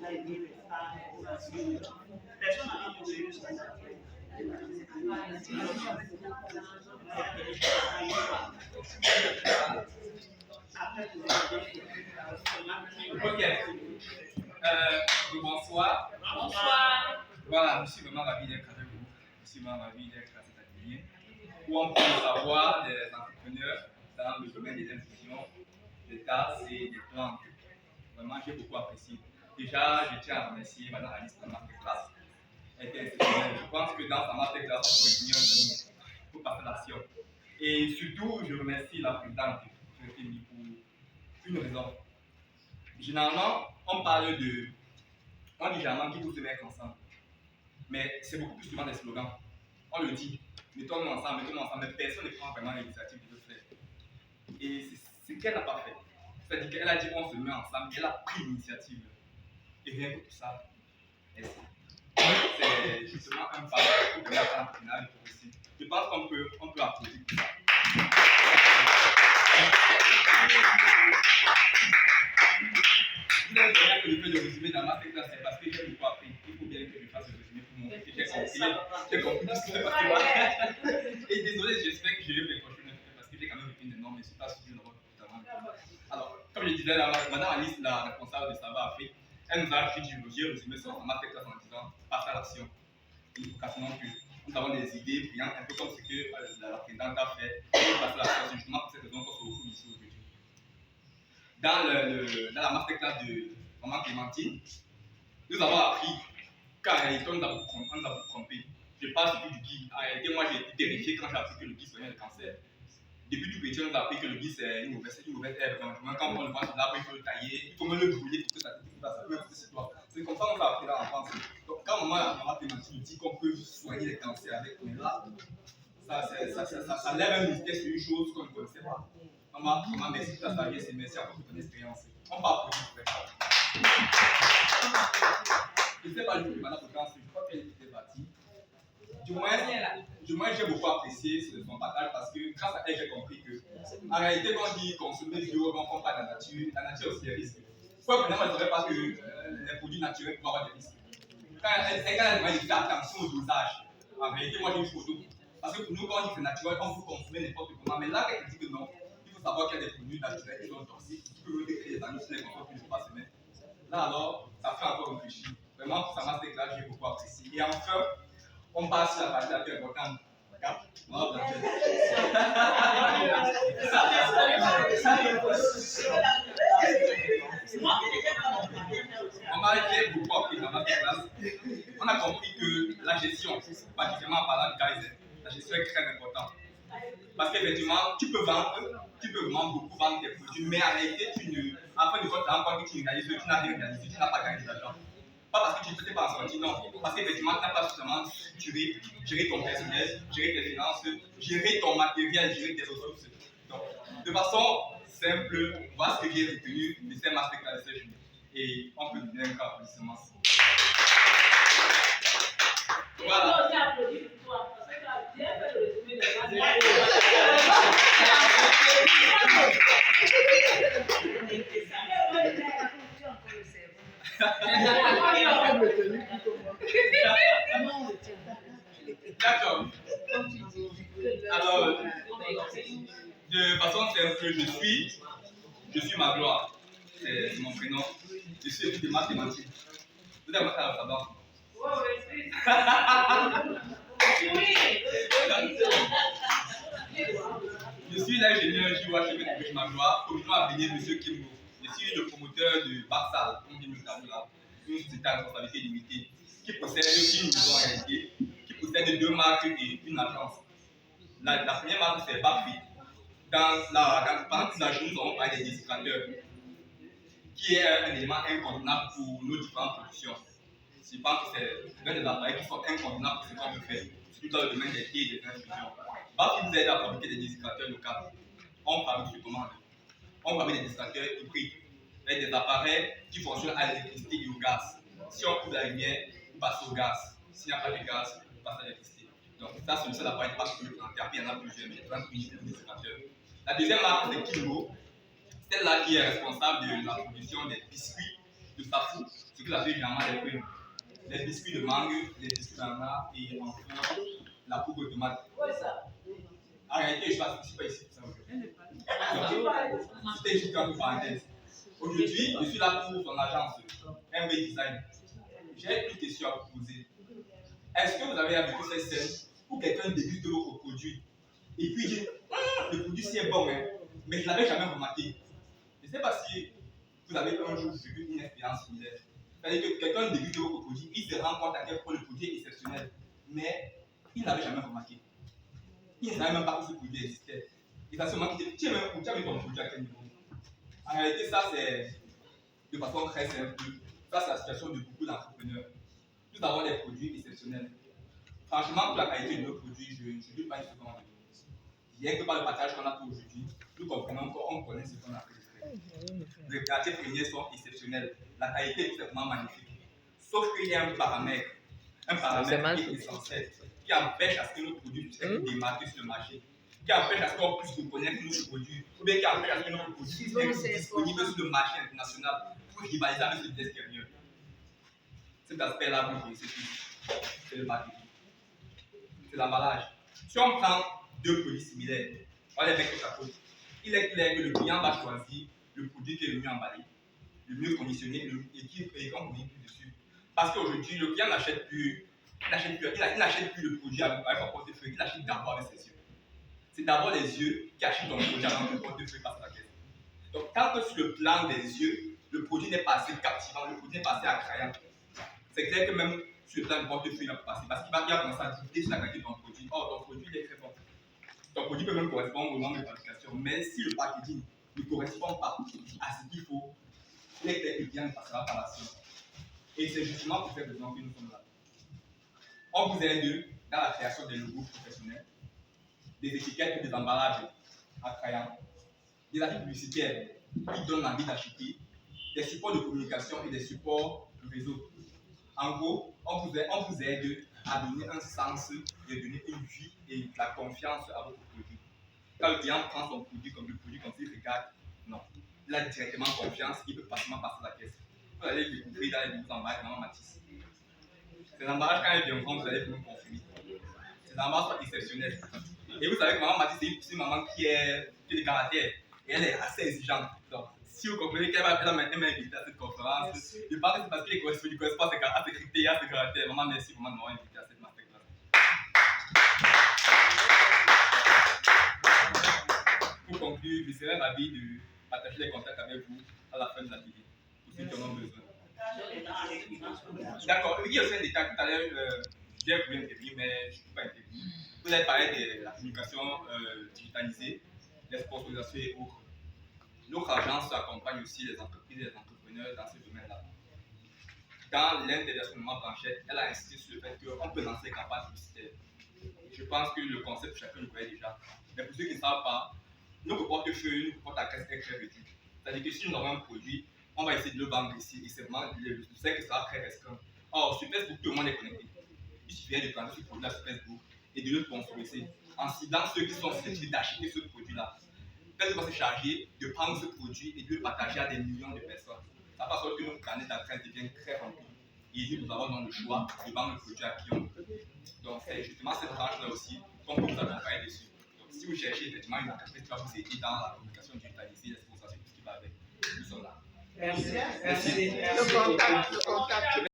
Ok. Bonsoir. Bonsoir. Voilà, je suis vraiment ravi d'être avec vous. Je suis vraiment ravi d'être à cet atelier où on peut savoir des entrepreneurs dans le domaine des infusions, des tasses et des plantes. Vraiment, j'ai beaucoup apprécié. Déjà, je tiens à remercier Madame Alice pour la masterclass. Elle était exceptionnelle. Je pense que dans sa masterclass, on peut retenir un seul mot pour passer à l'action. Et surtout, je remercie la présidente de Rémi pour une raison. Généralement, on parle de. On dit généralement qu'il faut se mettre ensemble. Mais c'est beaucoup plus souvent des slogans. On le dit, mettons-nous ensemble, mais personne ne prend vraiment l'initiative de le faire. Et c'est ce qu'elle n'a pas fait. C'est-à-dire qu'elle a dit on se met ensemble, elle a pris l'initiative. Et rien que tout ça, c'est justement un pas pour que l'entrepreneuriat est possible. Je pense qu'on peut applaudir tout ça. Vous avez bien que le fait de résumer dans ma tête, c'est parce que j'ai beaucoup appris. Il faut bien que je fasse le résumé pour montrer que j'ai compris tout ce qui s'est passé. Et désolé, j'espère que je vais m'écorcher un peu parce que j'ai quand même retenu des normes, mais je ne suis pas sûr de l'avoir totalement. Alors, comme je disais, Madame Alice, la responsable de Savoir Afrique, elle nous a appris j'ai résumé ça dans ma tête en disant passer à l'action. Éducation plus. Nous avons des idées brillantes, un peu comme ce que la présidente a fait. On passer à l'action, c'est justement pour cette raison qu'on se retrouve ici aujourd'hui. Dans la masterclass de Maman Clémentine, nous avons appris qu'en réalité, on nous a beaucoup trompé. Je parle surtout du GUI. En réalité, moi, j'ai été terrifié quand j'ai appris que le GUI soignait le cancer. Depuis tout petit, on nous a appris que le GUI, c'est une mauvaise herbe. Donc, quand on le voit sur l'arbre, il faut le tailler, il faut même le brûler pour que ça peut être sur toi. C'est comme ça qu'on nous a appris dans l'enfance. Donc, quand Maman Clémentine nous dit qu'on peut soigner les cancers avec, mais là, ça lève un mystère sur une chose qu'on ne connaissait pas. Maman, merci pour ta sagesse et merci encore pour ton expérience. On va applaudir pour ça. Je ne sais pas du tout, Madame Foucault, je crois qu'elle était bâtie. Du moins, j'ai beaucoup apprécié son partage parce que grâce à elle, j'ai compris que, en réalité, quand on dit consommer bio, on ne comprend pas la nature aussi des risques. Pourquoi maintenant, elle ne savait pas que les produits naturels peuvent avoir des risques? Quand elle m'a dit faire attention au dosage, en réalité, moi j'ai une photo. Parce que pour nous, quand on dit que c'est naturel, on peut consommer n'importe comment. Mais là, elle dit que non. Il faut savoir qu'il y a des produits naturels qui sont toxiques, qui peuvent créer des amis sur les consommer plus de 3 semaines. Là, alors, ça fait encore réfléchir. Vraiment, pour sa masterclass, j'ai beaucoup apprécié. Et enfin, on passe sur la partie la plus importante. D'accord? On m'a été beaucoup appris dans ma classe. On a compris que la gestion, particulièrement en parlant de Kaizen, la gestion est très importante. Parce qu'effectivement, tu peux vraiment beaucoup vendre tes produits, mais en réalité, après de compte, tu n'as que tu n'as rien réalisé, tu n'as pas gagné d'argent. Pas parce que tu ne t'es pas en sorti, non. Parce qu'effectivement, tu n'as pas suffisamment structuré, gérer ton personnel, gérer tes finances, gérer ton matériel, gérer tes ressources. Donc, de façon simple, voilà ce que j'ai retenu de ces masterclass. Et on peut donner un cas d'applaudissement. Voilà. D'accord. Alors, de façon simple, je suis ma gloire. C'est mon prénom. Je suis équipe de mathématiques. Vous avez marqué à savoir. Je suis l'ingénieur JOHB de ma gloire. Commission à venir M. Kimbo. Je suis le promoteur de Barsal, comme dit M. Kaboula, une société à responsabilité limitée, qui possède une maison en réalité, qui possède 2 marques et une agence. La première marque, c'est Bafi. Pendant toute la journée, nous allons parler des déshydratateurs, qui est un élément incontournable pour nos différentes productions. Je pense que c'est l'un des appareils qui sont incontournables pour ce qu'on veut faire, surtout dans le domaine des thés et des infusions. Bafi nous aide à fabriquer des déshydratateurs locaux. On fabrique sur commande. On fabrique des déshydratateurs hybrides, avec des appareils qui fonctionnent à l'électricité et au gaz. Si on coupe la lumière, on passe au gaz. S'il n'y a pas de gaz, on passe à l'électricité. Donc ça, c'est le seul appareil pas que en thérapie, il y en a plusieurs, mais il y a 30 000 déshydratateurs. La deuxième marque, c'est Kimbo. Celle-là qui est responsable de la production des biscuits de Safou. Ce que vous avez généralement les biscuits de mangue, les biscuits d'ananas et enfin la poudre de tomate. En réalité, je ne suis pas ici pour ça. C'était juste une parenthèse. Aujourd'hui, je suis là pour son agence MV Design. J'ai une question à vous poser. Est-ce que vous avez habitué cette scène où quelqu'un déguste votre produit et puis dit le produit c'est bon, hein, mais je ne l'avais jamais remarqué. Je ne sais pas si vous avez un jour vécu une expérience similaire. C'est-à-dire que quelqu'un déguste votre produit, il se rend compte à quel point le produit est exceptionnel, mais il ne l'avait jamais remarqué. Il ne savait même pas que ce produit existait. Et ça se manque de tu as mis ton produit à quel niveau. En réalité, ça c'est de façon très simple. Ça c'est la situation de beaucoup d'entrepreneurs. Nous avons des produits exceptionnels. Franchement, pour la qualité de nos produits, je ne dis pas une seconde. Rien que par le partage qu'on a pour aujourd'hui, nous comprenons qu'on connaît ce qu'on a fait. Les matières premières sont exceptionnelles. La qualité est tout simplement magnifique. Sauf qu'il y a un paramètre qui est essentiel, qui empêche à ce que nos produits puissent être démarqués sur le marché, qui empêche à ce qu'on puisse reconnaître nos produits, ou bien qui empêche à ce que nos produits puissent être disponibles sur le marché international pour rivaliser avec ceux extérieurs. Cet aspect-là, vous connaissez tous. C'est le marketing. C'est l'emballage. Si on prend deux produits similaires, on les met côte à côte, il est clair que le client va choisir le produit qui est le mieux emballé, le mieux conditionné et qu'on communique plus dessus. Parce qu'aujourd'hui, le client n'achète plus le produit avec son portefeuille, il achète d'abord avec ses yeux. C'est d'abord les yeux qui achètent ton produit avant que le portefeuille passe à la caisse. Donc, tant que sur le plan des yeux, le produit n'est pas assez captivant, le produit n'est pas assez attrayant, c'est clair que même sur le plan du portefeuille, il va passer parce qu'il va bien commencer à douter sur la qualité de ton produit. Or, ton produit il est très bon. Ton produit peut même correspondre au nombre de fabrication, mais si le packaging ne correspond pas à ce qu'il faut, il est clair que le client ne passera pas la suite. Et c'est justement pour cette raison que nous sommes là. On vous aide dans la création des logos professionnels, des étiquettes et des emballages attrayants, des affiches publicitaires qui donnent envie d'acheter, des supports de communication et des supports de réseau. En gros, on vous aide à donner un sens et à donner une vie et de la confiance à votre produit. Quand le client prend son produit comme le produit comme s'il regarde, non. Il a directement confiance, il peut facilement passer la caisse. Vous allez le découvrir dans les nouveaux emballages, Maman Matisse. Ces emballages, quand ils viendront, vous allez vous confirmer. Ces emballages sont exceptionnels. Et vous savez que Maman Matisse, c'est une maman qui est de caractère et elle est assez exigeante. Donc, si vous comprenez qu'elle m'a invité à cette conférence, je pense que c'est parce qu'elle ne correspond pas à ses critères, à ses caractères. Maman, merci pour m'avoir invité à cette masterclass. Pour conclure, je serais ravi de partager les contacts avec vous à la fin de la vidéo, pour ceux qui en ont besoin. D'accord, il y a aussi un détail tout à l'heure, j'ai voulu intervenir, mais je ne peux pas intervenir. Vous avez parlé de la communication digitalisée, des sponsorisations et autres. Notre agence accompagne aussi les entreprises et les entrepreneurs dans ce domaine-là. Dans l'internationalement Blanchette, elle a insisté sur le fait qu'on peut lancer des campagnes publicitaires. Je pense que le concept, chacun le connaît déjà. Mais pour ceux qui ne savent pas, notre portefeuille, notre porte-à-caisse est très réduit. C'est-à-dire que si nous avons un produit, on va essayer de le vendre ici et seulement le cercle sera très restreint. Or, sur Facebook, tout le monde est connecté. Il suffit de prendre ce produit-là sur Facebook et de le sponsoriser en ciblant ceux qui sont susceptibles d'acheter ce produit-là. Facebook va se charger de prendre ce produit et de le partager à des millions de personnes. Ça fait en sorte que notre carnet d'adresse devient très rempli. Et nous avons donc le choix de vendre le produit à qui on veut. Donc, c'est justement cette tranche-là aussi qu'on peut vous accompagner dessus. Donc, si vous cherchez effectivement une entreprise qui va vous aider dans la communication digitalisée, l'exposition, tout ce qui va avec, nous sommes là. Merci. Le contact.